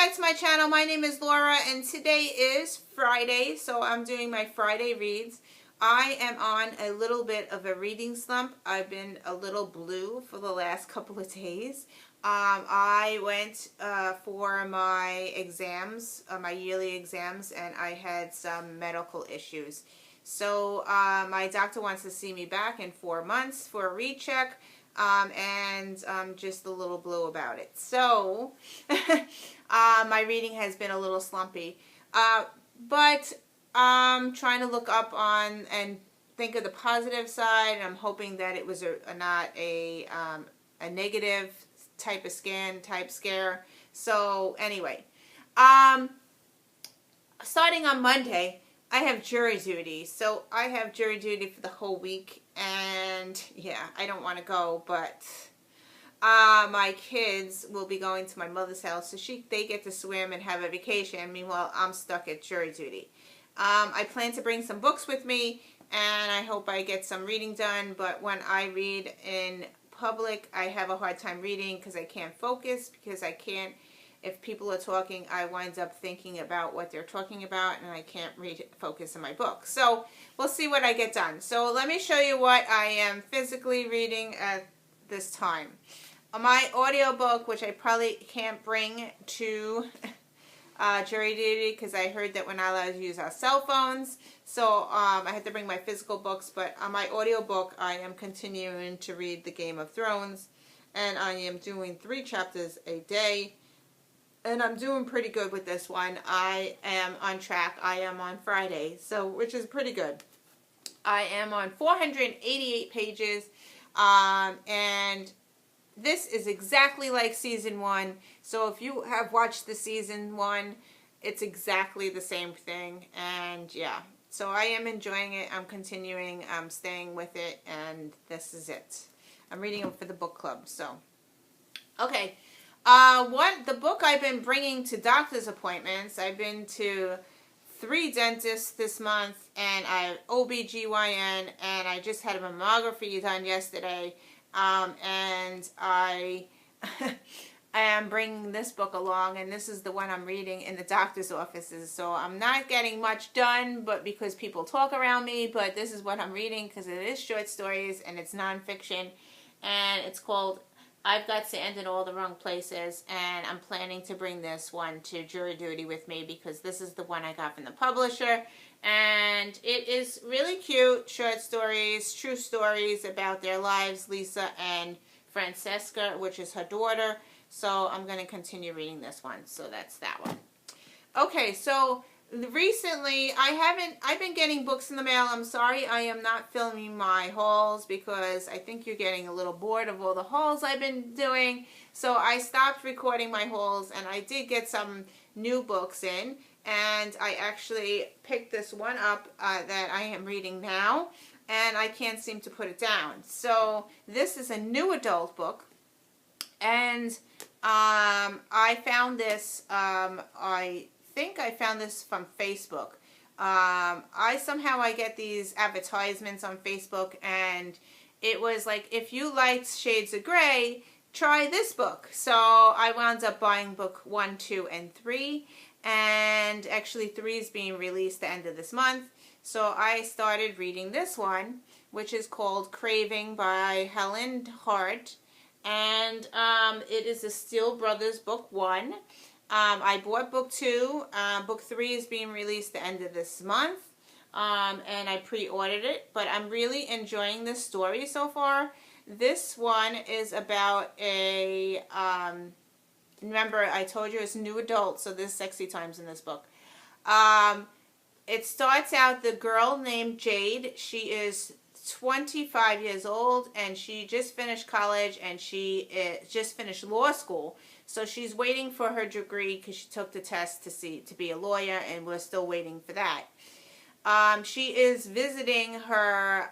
back to my channel. My name is Laura and today is Friday, so I'm doing my Friday reads. I am on a little bit of a reading slump. I've been a little blue for the last couple of days. I went for my exams, my yearly exams, and I had some medical issues. So my doctor wants to see me back in 4 months for a recheck. And I'm just a little blue about it. So, my reading has been a little slumpy. But I'm trying to look up on and think of the positive side. And I'm hoping that it was not a negative type of scare. So, anyway. Starting on Monday, I have jury duty. So, I have jury duty for the whole week. And yeah, I don't want to go, but my kids will be going to my mother's house, so they get to swim and have a vacation. Meanwhile, I'm stuck at jury duty. I plan to bring some books with me, and I hope I get some reading done, but when I read in public, I have a hard time reading because I can't focus, because I can't, if people are talking, I wind up thinking about what they're talking about, and I can't focus in my book. So we'll see what I get done. So let me show you what I am physically reading at this time. My audiobook, which I probably can't bring to jury duty because I heard that we're not allowed to use our cell phones. So I had to bring my physical books, but on my audiobook, I am continuing to read The Game of Thrones, and I am doing 3 chapters a day. And I'm doing pretty good with this one. I am on track. I am on Friday, so which is pretty good. I am on 488 pages, and this is exactly like season 1. So if you have watched the season 1, it's exactly the same thing. And yeah, so I am enjoying it. I'm continuing. I'm staying with it, and this is it. I'm reading them for the book club. So, okay. The book I've been bringing to doctor's appointments, I've been to 3 dentists this month, and I have OBGYN, and I just had a mammography done yesterday, and I am bringing this book along, and this is the one I'm reading in the doctor's offices. So I'm not getting much done, but because people talk around me, but this is what I'm reading because it is short stories, and it's nonfiction, and it's called I've Got to End in All the Wrong Places, and I'm planning to bring this one to jury duty with me because this is the one I got from the publisher, and it is really cute, short stories, true stories about their lives, Lisa and Francesca, which is her daughter. So I'm going to continue reading this one, so that's that one. Okay, so recently, I've been getting books in the mail. I'm sorry I am not filming my hauls because I think you're getting a little bored of all the hauls I've been doing. So I stopped recording my hauls, and I did get some new books in. And I actually picked this one up that I am reading now, and I can't seem to put it down. So this is a new adult book, and I found this, I think I found this from Facebook. I get these advertisements on Facebook, and it was like, if you liked Shades of Grey, try this book. So I wound up buying book 1, 2, and 3, and actually 3 is being released the end of this month. So I started reading this one, which is called Craving by Helen Hart, and it is the Steele Brothers book 1. I bought book 2. Book 3 is being released the end of this month, and I pre-ordered it, but I'm really enjoying this story so far. This one is about a, remember I told you it's new adult, so there's sexy times in this book. It starts out the girl named Jade. She is 25 years old, and she just finished college, and she just finished law school. So she's waiting for her degree because she took the test to be a lawyer, and we're still waiting for that. She is visiting her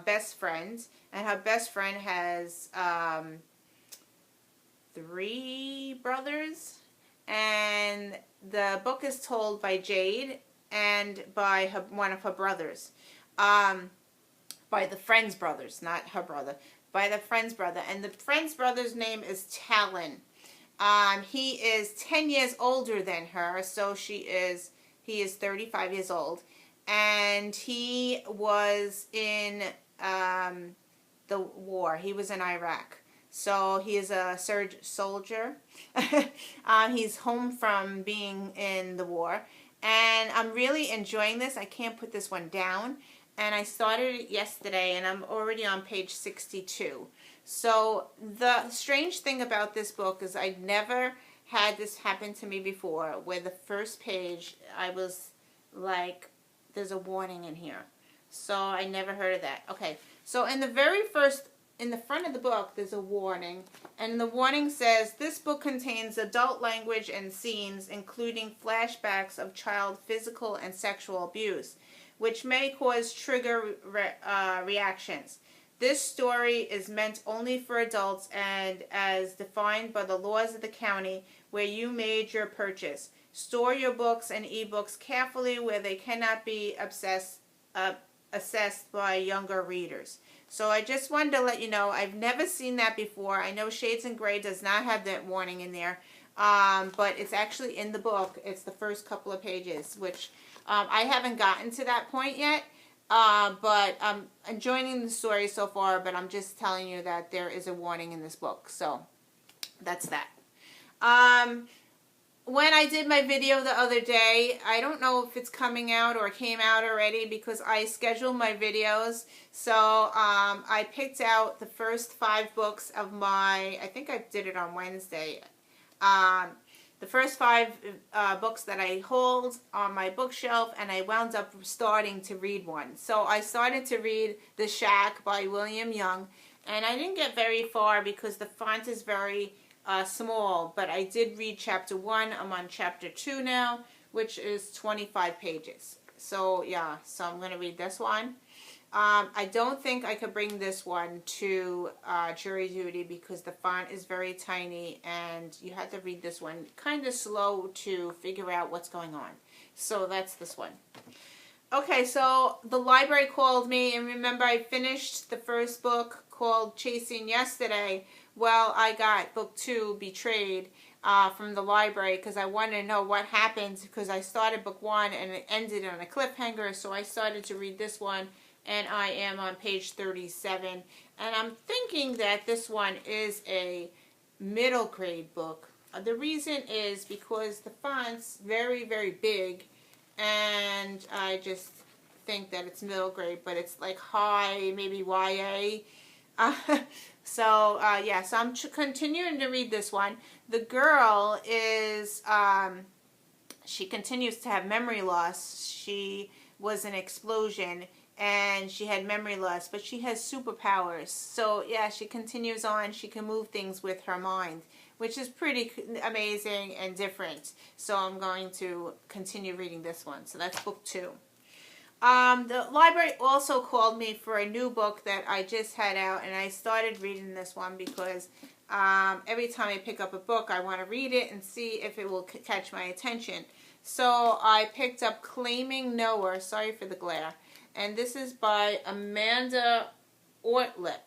best friend, and her best friend has 3 brothers. And the book is told by Jade and by one of her brothers. By the friend's brothers, not her brother. By the friend's brother. And the friend's brother's name is Talon. He is 10 years older than her, so he is 35 years old. And he was in the war. He was in Iraq. So he is a soldier. He's home from being in the war. And I'm really enjoying this. I can't put this one down. And I started it yesterday, and I'm already on page 62. So the strange thing about this book is I never had this happen to me before, where the first page I was like, there's a warning in here. So I never heard of that. Okay, so in the front of the book, there's a warning. And the warning says, this book contains adult language and scenes, including flashbacks of child physical and sexual abuse, which may cause trigger reactions. This story is meant only for adults and as defined by the laws of the county where you made your purchase. Store your books and ebooks carefully where they cannot be assessed by younger readers. So I just wanted to let you know, I've never seen that before. I know Shades in Grey does not have that warning in there, but it's actually in the book. It's the first couple of pages, which I haven't gotten to that point yet, but I'm enjoying the story so far, but I'm just telling you that there is a warning in this book. So that's that. When I did my video the other day, I don't know if it's coming out or came out already because I schedule my videos. So I picked out the first 5 books of my, I think I did it on Wednesday. The first 5 books that I hold on my bookshelf, and I wound up starting to read one. So I started to read The Shack by William Young, and I didn't get very far because the font is very small, but I did read chapter 1. I'm on chapter 2 now, which is 25 pages. So yeah, so I'm going to read this one. I don't think I could bring this one to jury duty because the font is very tiny and you have to read this one kind of slow to figure out what's going on. So that's this one. Okay, so the library called me, and remember I finished the first book called Chasing yesterday. Well, I got book 2, Betrayed, from the library because I wanted to know what happened because I started book 1 and it ended on a cliffhanger, so I started to read this one, and I am on page 37. And I'm thinking that this one is a middle grade book. The reason is because the font's very, very big, and I just think that it's middle grade, but it's like high, maybe YA. So I'm continuing to read this one. The girl is, she continues to have memory loss. She was an explosion, and she had memory loss, but she has superpowers. So yeah, she continues on. She can move things with her mind, which is pretty amazing and different. So I'm going to continue reading this one. So that's book 2. The library also called me for a new book that I just had out, and I started reading this one because every time I pick up a book, I want to read it and see if it will catch my attention. So I picked up Claiming Noah. Sorry for the glare. And this is by Amanda Ortlip.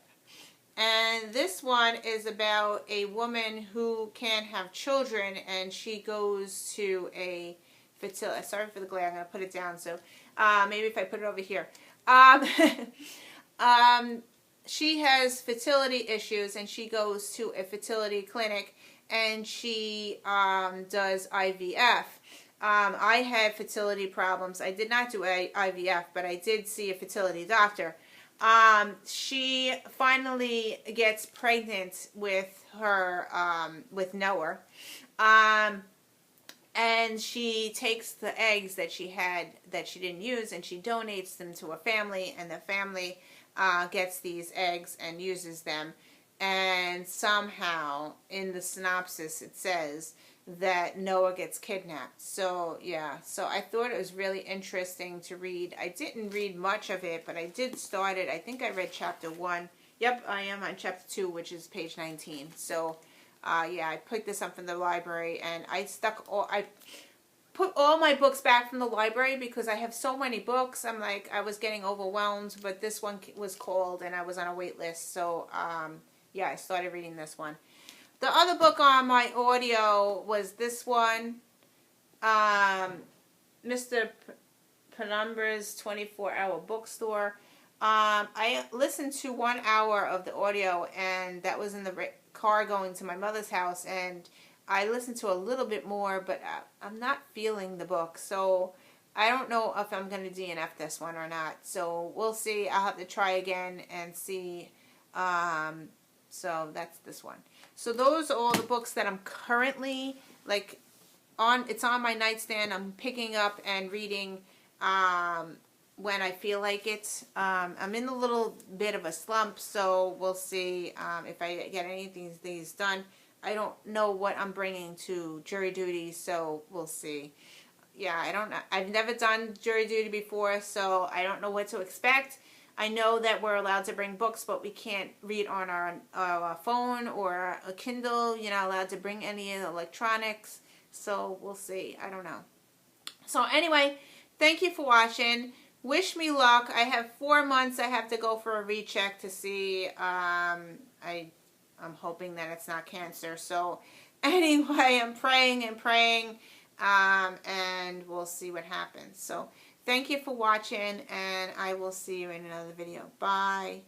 And this one is about a woman who can't have children, and she goes to a fertility. Sorry for the glare. I'm going to put it down. So maybe if I put it over here. She has fertility issues, and she goes to a fertility clinic, and she does IVF. I had fertility problems. I did not do IVF, but I did see a fertility doctor. She finally gets pregnant with her, with Noah. And she takes the eggs that she had that she didn't use, and she donates them to a family, and the family gets these eggs and uses them. And somehow in the synopsis it says that Noah gets kidnapped. So yeah, so I thought it was really interesting to read. I didn't read much of it, but I did start it. I think I read chapter 1. Yep, I am on chapter 2, which is page 19. So yeah, I picked this up from the library, and I put all my books back from the library because I have so many books. I'm like, I was getting overwhelmed, but this one was called, and I was on a wait list. So yeah, I started reading this one. The other book on my audio was this one, Mr. Penumbra's 24-hour bookstore. I listened to 1 hour of the audio, and that was in the car going to my mother's house, and I listened to a little bit more, but I'm not feeling the book, so I don't know if I'm going to DNF this one or not. So we'll see. I'll have to try again and see. So that's this one. So those are all the books that I'm currently, like, it's on my nightstand. I'm picking up and reading when I feel like it. I'm in a little bit of a slump, so we'll see if I get any of these done. I don't know what I'm bringing to jury duty, so we'll see. Yeah, I don't know. I've never done jury duty before, so I don't know what to expect. I know that we're allowed to bring books, but we can't read on our phone or a Kindle. You're not allowed to bring any of the electronics, so we'll see. I don't know. So anyway, thank you for watching. Wish me luck. I have 4 months. I have to go for a recheck to see. I'm hoping that it's not cancer. So anyway, I'm praying and praying, and we'll see what happens. So thank you for watching, and I will see you in another video. Bye.